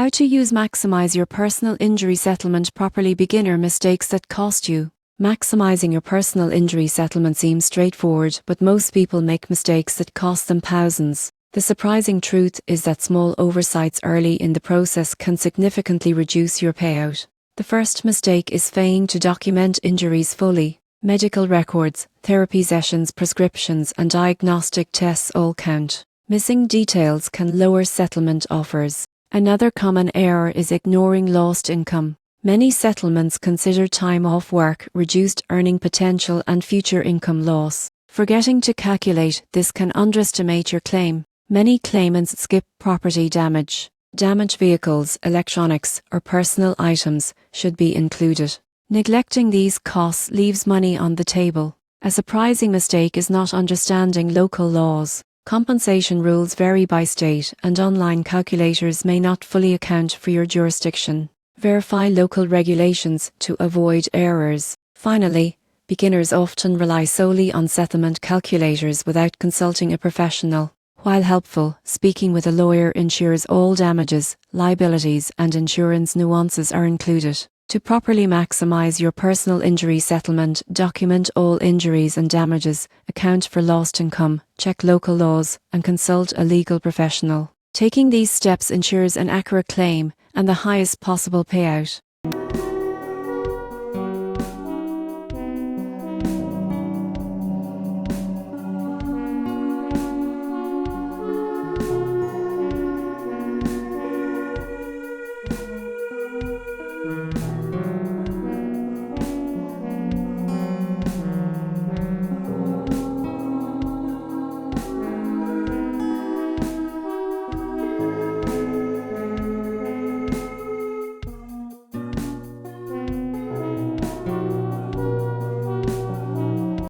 How to maximize your personal injury settlement properly. Beginner mistakes that cost you. Maximizing your personal injury settlement seems straightforward, but most people make mistakes that cost them thousands. The surprising truth is that small oversights early in the process can significantly reduce your payout. The first mistake is failing to document injuries fully. Medical records, therapy sessions, prescriptions, and diagnostic tests all count. Missing details can lower settlement offers. Another common error is ignoring lost income. Many settlements consider time off work, reduced earning potential, and future income loss. Forgetting to calculate this can underestimate your claim. Many claimants skip property damage. Damaged vehicles, electronics, or personal items should be included. Neglecting these costs leaves money on the table. A surprising mistake is not understanding local laws. Compensation rules vary by state, and online calculators may not fully account for your jurisdiction. Verify local regulations to avoid errors. Finally, beginners often rely solely on settlement calculators without consulting a professional. While helpful, speaking with a lawyer ensures all damages, liabilities, and insurance nuances are included. To properly maximize your personal injury settlement, document all injuries and damages, account for lost income, check local laws, and consult a legal professional. Taking these steps ensures an accurate claim and the highest possible payout.